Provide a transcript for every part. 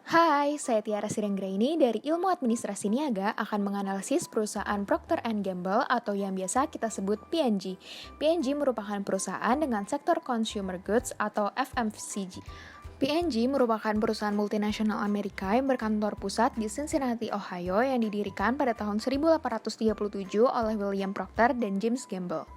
Hai, saya Tiara Sirenggraini dari Ilmu Administrasi Niaga akan menganalisis perusahaan Procter Gamble atau yang biasa kita sebut P&G. P&G merupakan perusahaan dengan sektor consumer goods atau FMCG. P&G merupakan perusahaan multinasional Amerika yang berkantor pusat di Cincinnati, Ohio yang didirikan pada tahun 1837 oleh William Procter dan James Gamble.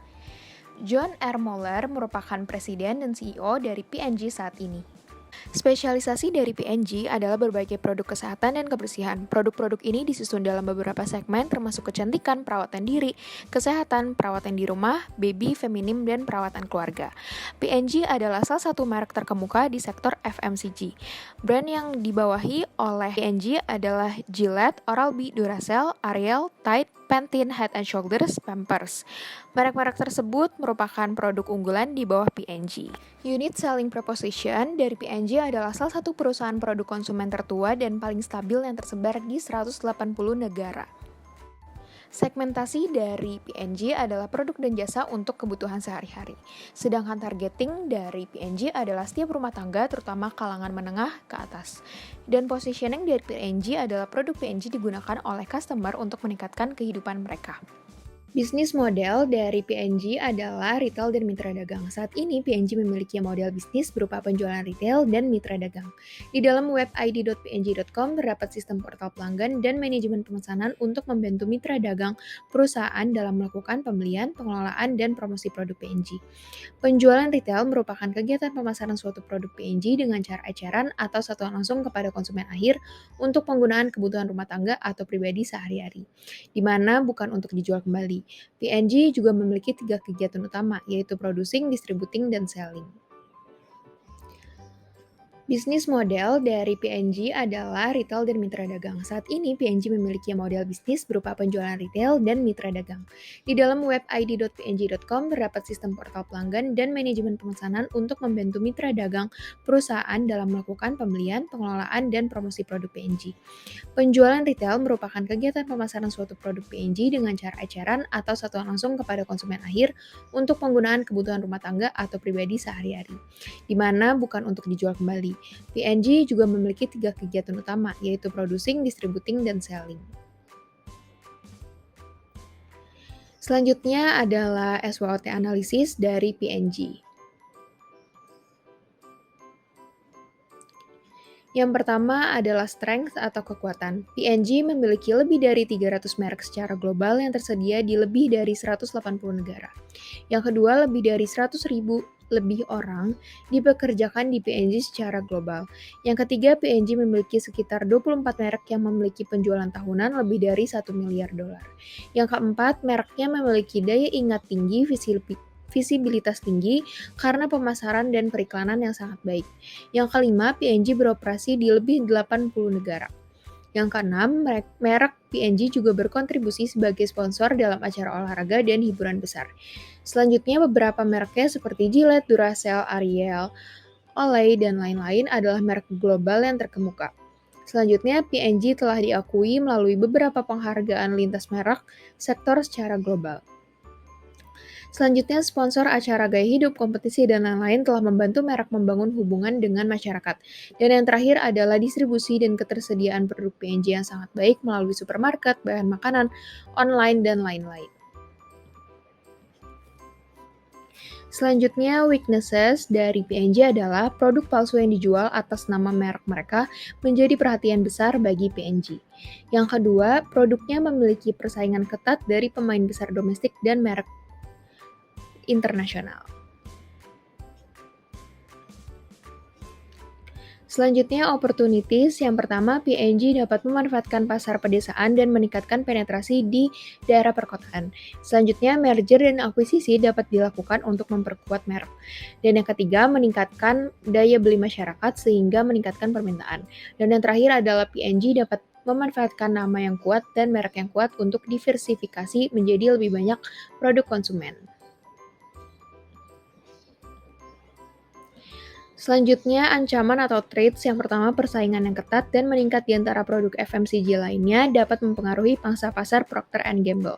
John R. Moeller merupakan presiden dan CEO dari P&G saat ini. Spesialisasi dari P&G adalah berbagai produk kesehatan dan kebersihan. Produk-produk ini disusun dalam beberapa segmen termasuk kecantikan, perawatan diri, kesehatan, perawatan di rumah, baby, feminim, dan perawatan keluarga. P&G adalah salah satu merek terkemuka di sektor FMCG. Brand yang dibawahi oleh P&G adalah Gillette, Oral-B, Duracell, Ariel, Tide, Pantene, Head and Shoulders, Pampers. Merek-merek tersebut merupakan produk unggulan di bawah P&G. Unit Selling Proposition dari P&G adalah salah satu perusahaan produk konsumen tertua dan paling stabil yang tersebar di 180 negara. Segmentasi dari P&G adalah produk dan jasa untuk kebutuhan sehari-hari. Sedangkan targeting dari P&G adalah setiap rumah tangga, terutama kalangan menengah ke atas. Dan positioning dari P&G adalah produk P&G digunakan oleh customer untuk meningkatkan kehidupan mereka. Bisnis model dari P&G adalah retail dan mitra dagang. Saat ini P&G memiliki model bisnis berupa penjualan retail dan mitra dagang. Di dalam web id.png.com terdapat sistem portal pelanggan dan manajemen pemesanan untuk membantu mitra dagang perusahaan dalam melakukan pembelian, pengelolaan, dan promosi produk P&G. Penjualan retail merupakan kegiatan pemasaran suatu produk P&G dengan cara eceran atau satuan langsung kepada konsumen akhir untuk penggunaan kebutuhan rumah tangga atau pribadi sehari-hari, di mana bukan untuk dijual kembali. P&G juga memiliki 3 kegiatan utama, yaitu producing, distributing, dan selling. Bisnis model dari P&G adalah retail dan mitra dagang. Saat ini P&G memiliki model bisnis berupa penjualan retail dan mitra dagang. Di dalam web id.png.com terdapat sistem portal pelanggan dan manajemen pemesanan untuk membantu mitra dagang perusahaan dalam melakukan pembelian, pengelolaan, dan promosi produk P&G. Penjualan retail merupakan kegiatan pemasaran suatu produk P&G dengan cara eceran atau satuan langsung kepada konsumen akhir untuk penggunaan kebutuhan rumah tangga atau pribadi sehari-hari, di mana bukan untuk dijual kembali. P&G juga memiliki 3 kegiatan utama, yaitu producing, distributing, dan selling. Selanjutnya adalah SWOT analisis dari P&G. Yang pertama adalah strength atau kekuatan. P&G memiliki lebih dari 300 merek secara global yang tersedia di lebih dari 180 negara. Yang kedua, lebih dari 100.000 lebih orang dipekerjakan di P&G secara global. Yang ketiga, P&G memiliki sekitar 24 merek yang memiliki penjualan tahunan lebih dari 1 miliar dolar. Yang keempat, mereknya memiliki daya ingat tinggi, visibilitas tinggi karena pemasaran dan periklanan yang sangat baik. Yang kelima, P&G beroperasi di lebih 80 negara. Yang keenam, merek P&G juga berkontribusi sebagai sponsor dalam acara olahraga dan hiburan besar. Selanjutnya, beberapa mereknya seperti Gillette, Duracell, Ariel, Olay, dan lain-lain adalah merek global yang terkemuka. Selanjutnya, P&G telah diakui melalui beberapa penghargaan lintas merek sektor secara global. Selanjutnya, sponsor acara gaya hidup, kompetisi, dan lain-lain telah membantu merek membangun hubungan dengan masyarakat. Dan yang terakhir adalah distribusi dan ketersediaan produk P&G yang sangat baik melalui supermarket, bahan makanan, online, dan lain-lain. Selanjutnya, weaknesses dari P&G adalah produk palsu yang dijual atas nama merek mereka menjadi perhatian besar bagi P&G. Yang kedua, produknya memiliki persaingan ketat dari pemain besar domestik dan merek internasional. Selanjutnya, opportunities. Yang pertama, P&G dapat memanfaatkan pasar pedesaan dan meningkatkan penetrasi di daerah perkotaan. Selanjutnya, merger dan akuisisi dapat dilakukan untuk memperkuat merek. Dan yang ketiga, meningkatkan daya beli masyarakat sehingga meningkatkan permintaan. Dan yang terakhir adalah P&G dapat memanfaatkan nama yang kuat dan merek yang kuat untuk diversifikasi menjadi lebih banyak produk konsumen. Selanjutnya, ancaman atau threats. Yang pertama, persaingan yang ketat dan meningkat di antara produk FMCG lainnya dapat mempengaruhi pangsa pasar Procter Gamble.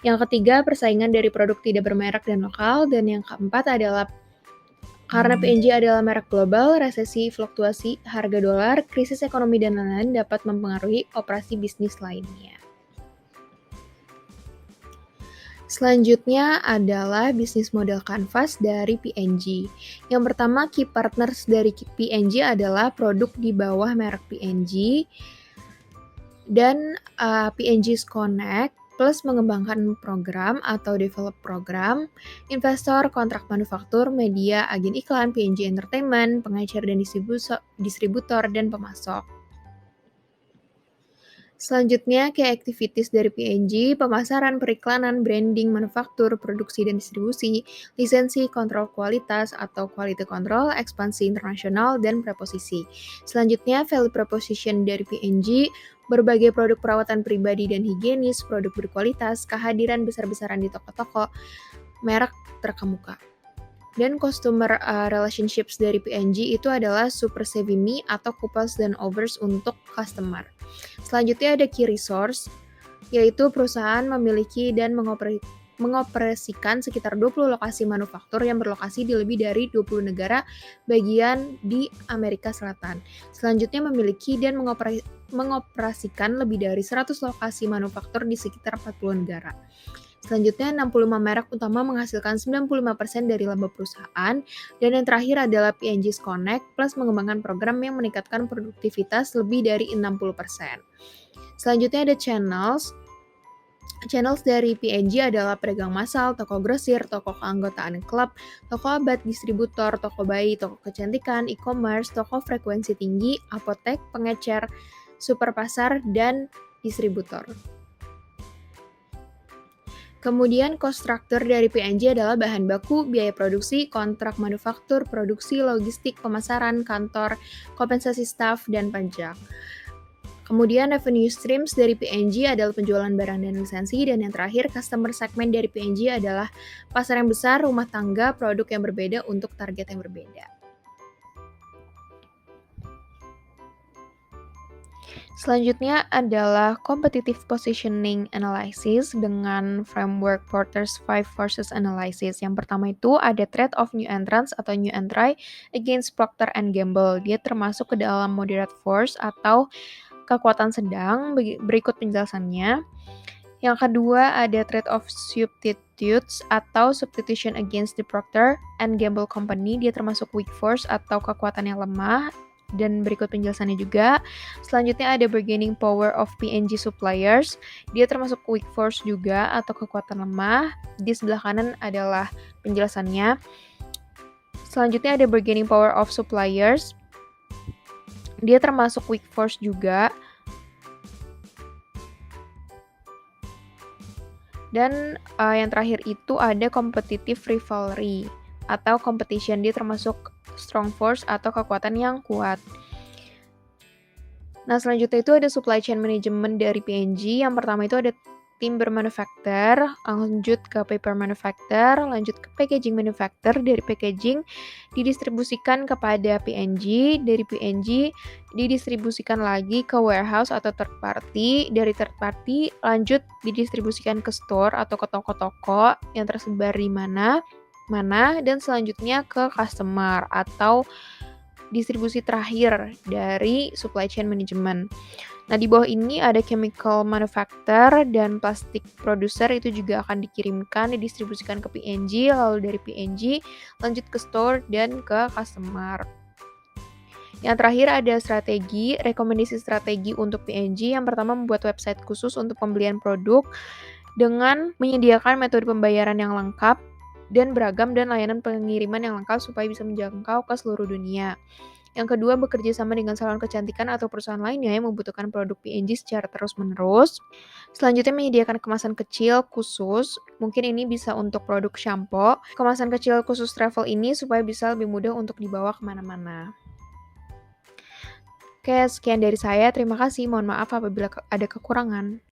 Yang ketiga, persaingan dari produk tidak bermerek dan lokal. Dan yang keempat adalah Karena P&G adalah merek global, resesi, fluktuasi harga dolar, krisis ekonomi, dan lain-lain dapat mempengaruhi operasi bisnis lainnya. Selanjutnya adalah bisnis model kanvas dari P&G. Yang pertama, key partners dari P&G adalah produk di bawah merek P&G dan P&G's Connect plus mengembangkan program atau develop program, investor, kontrak manufaktur, media, agen iklan, P&G Entertainment, pengecer dan distributor, dan pemasok. Selanjutnya, key activities dari P&G, pemasaran, periklanan, branding, manufaktur, produksi dan distribusi, lisensi, kontrol kualitas atau quality control, ekspansi internasional, dan preposisi. Selanjutnya, value proposition dari P&G, berbagai produk perawatan pribadi dan higienis, produk berkualitas, kehadiran besar-besaran di toko-toko, merek terkemuka. Dan customer relationships dari P&G itu adalah super savvy me atau coupons dan offers untuk customer. Selanjutnya ada key resource, yaitu perusahaan memiliki dan mengoperasikan sekitar 20 lokasi manufaktur yang berlokasi di lebih dari 20 negara bagian di Amerika Selatan. Selanjutnya memiliki dan mengoperasikan lebih dari 100 lokasi manufaktur di sekitar 40 negara. Selanjutnya, 65 merek utama menghasilkan 95% dari laba perusahaan. Dan yang terakhir adalah P&G's Connect plus mengembangkan program yang meningkatkan produktivitas lebih dari 60%. Selanjutnya ada channels. Channels dari P&G adalah pedagang massal, toko grosir, toko keanggotaan klub, toko abad, distributor, toko bayi, toko kecantikan, e-commerce, toko frekuensi tinggi, apotek, pengecer, super pasar, dan distributor. Kemudian cost structure dari P&G adalah bahan baku, biaya produksi, kontrak manufaktur, produksi, logistik, pemasaran, kantor, kompensasi staf, dan pajak. Kemudian revenue streams dari P&G adalah penjualan barang dan lisensi, dan yang terakhir customer segment dari P&G adalah pasar yang besar, rumah tangga, produk yang berbeda untuk target yang berbeda. Selanjutnya adalah competitive positioning analysis dengan framework Porter's 5 Forces Analysis. Yang pertama itu ada threat of new entrants atau new entry against Procter and Gamble. Dia termasuk ke dalam moderate force atau kekuatan sedang. Berikut penjelasannya. Yang kedua ada threat of substitutes atau substitution against the Procter and Gamble Company. Dia termasuk weak force atau kekuatan yang lemah. Dan berikut penjelasannya juga. Selanjutnya ada bargaining power of P&G suppliers. Dia termasuk weak force juga atau kekuatan lemah. Di sebelah kanan adalah penjelasannya. Selanjutnya ada bargaining power of suppliers. Dia termasuk weak force juga. Dan yang terakhir itu ada competitive rivalry atau competition. Dia termasuk strong force atau kekuatan yang kuat. Nah, selanjutnya itu ada supply chain management dari P&G. Yang pertama itu ada timber manufacturer, lanjut ke paper manufacturer, lanjut ke packaging manufacturer. Dari packaging didistribusikan kepada P&G, dari P&G didistribusikan lagi ke warehouse atau third party, dari third party lanjut didistribusikan ke store atau ke toko-toko yang tersebar di mana, dan selanjutnya ke customer atau distribusi terakhir dari supply chain management. Nah, di bawah ini ada chemical manufacturer dan plastic producer, itu juga akan dikirimkan, didistribusikan ke P&G, lalu dari P&G lanjut ke store dan ke customer. Yang terakhir ada strategi, rekomendasi strategi untuk P&G. Yang pertama membuat website khusus untuk pembelian produk dengan menyediakan metode pembayaran yang lengkap dan beragam dan layanan pengiriman yang lengkap supaya bisa menjangkau ke seluruh dunia. Yang kedua, bekerja sama dengan salon kecantikan atau perusahaan lainnya yang membutuhkan produk P&G secara terus-menerus. Selanjutnya, menyediakan kemasan kecil khusus. Mungkin ini bisa untuk produk shampoo. Kemasan kecil khusus travel ini supaya bisa lebih mudah untuk dibawa kemana-mana. Oke, sekian dari saya. Terima kasih. Mohon maaf apabila ada kekurangan.